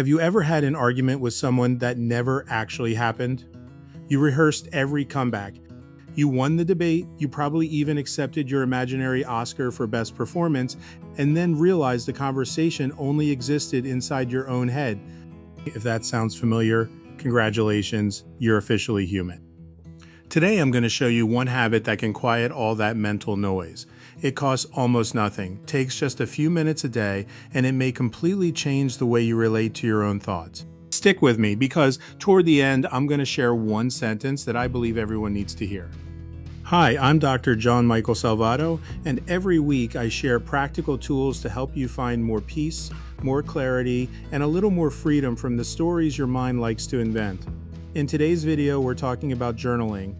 Have you ever had an argument with someone that never actually happened? You rehearsed every comeback. You won the debate, you probably even accepted your imaginary Oscar for best performance, and then realized the conversation only existed inside your own head. If that sounds familiar, congratulations, you're officially human. Today I'm going to show you one habit that can quiet all that mental noise. It costs almost nothing, takes just a few minutes a day, and it may completely change the way you relate to your own thoughts. Stick with me because toward the end I'm going to share one sentence that I believe everyone needs to hear. Hi, I'm Dr. John Michael Salvato, and every week I share practical tools to help you find more peace, more clarity, and a little more freedom from the stories your mind likes to invent. In today's video, we're talking about journaling.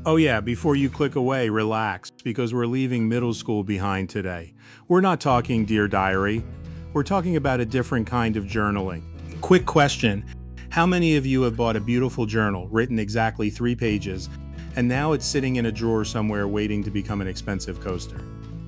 Oh yeah, before you click away, relax, because we're leaving middle school behind today. We're not talking Dear Diary. We're talking about a different kind of journaling. Quick question. How many of you have bought a beautiful journal, written exactly 3 pages, and now it's sitting in a drawer somewhere waiting to become an expensive coaster?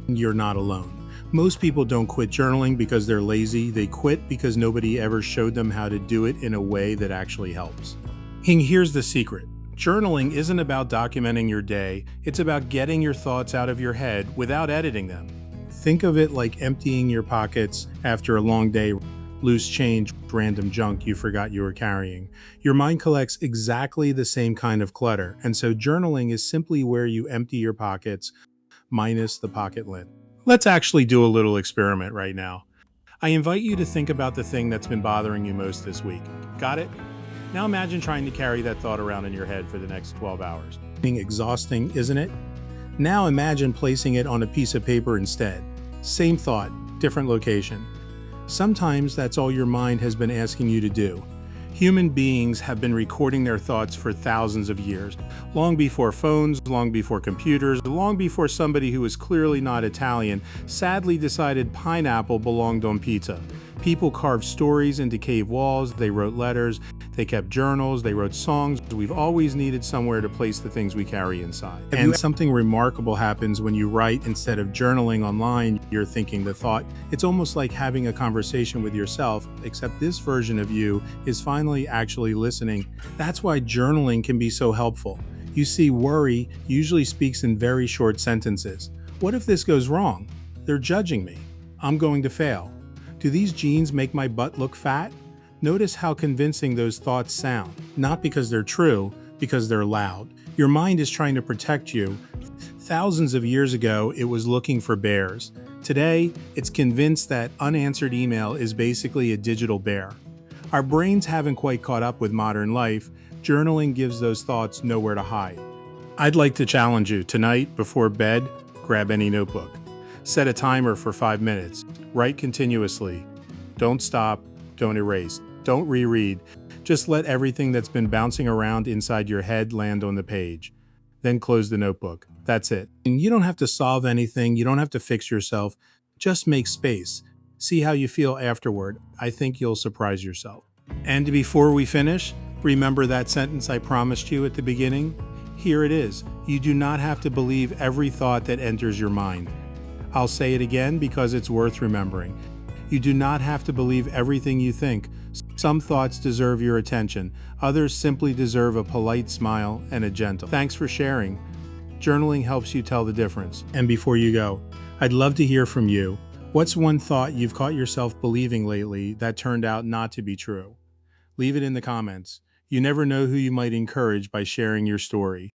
You're not alone. Most people don't quit journaling because they're lazy. They quit because nobody ever showed them how to do it in a way that actually helps. Here's the secret. Journaling isn't about documenting your day, it's about getting your thoughts out of your head without editing them. Think of it like emptying your pockets after a long day, loose change, random junk you forgot you were carrying. Your mind collects exactly the same kind of clutter, and so journaling is simply where you empty your pockets, minus the pocket lint. Let's actually do a little experiment right now. I invite you to think about the thing that's been bothering you most this week. Got it? Now imagine trying to carry that thought around in your head for the next 12 hours. Exhausting, isn't it? Now imagine placing it on a piece of paper instead. Same thought, different location. Sometimes that's all your mind has been asking you to do. Human beings have been recording their thoughts for thousands of years, long before phones, long before computers, long before somebody who is clearly not Italian sadly decided pineapple belonged on pizza. People carved stories into cave walls, they wrote letters, they kept journals, they wrote songs. We've always needed somewhere to place the things we carry inside. And something remarkable happens when you write instead of journaling online. You're thinking the thought. It's almost like having a conversation with yourself, except this version of you is finally actually listening. That's why journaling can be so helpful. You see, worry usually speaks in very short sentences. What if this goes wrong? They're judging me. I'm going to fail. Do these jeans make my butt look fat? Notice how convincing those thoughts sound. Not because they're true, because they're loud. Your mind is trying to protect you. Thousands of years ago, it was looking for bears. Today, it's convinced that unanswered email is basically a digital bear. Our brains haven't quite caught up with modern life. Journaling gives those thoughts nowhere to hide. I'd like to challenge you tonight, before bed, grab any notebook. Set a timer for 5 minutes. Write continuously. Don't stop. Don't erase. Don't reread. Just let everything that's been bouncing around inside your head land on the page. Then close the notebook. That's it. And you don't have to solve anything. You don't have to fix yourself. Just make space. See how you feel afterward. I think you'll surprise yourself. And before we finish, remember that sentence I promised you at the beginning? Here it is. You do not have to believe every thought that enters your mind. I'll say it again because it's worth remembering. You do not have to believe everything you think. Some thoughts deserve your attention. Others simply deserve a polite smile and a gentle thanks for sharing. Journaling helps you tell the difference. And before you go, I'd love to hear from you. What's one thought you've caught yourself believing lately that turned out not to be true? Leave it in the comments. You never know who you might encourage by sharing your story.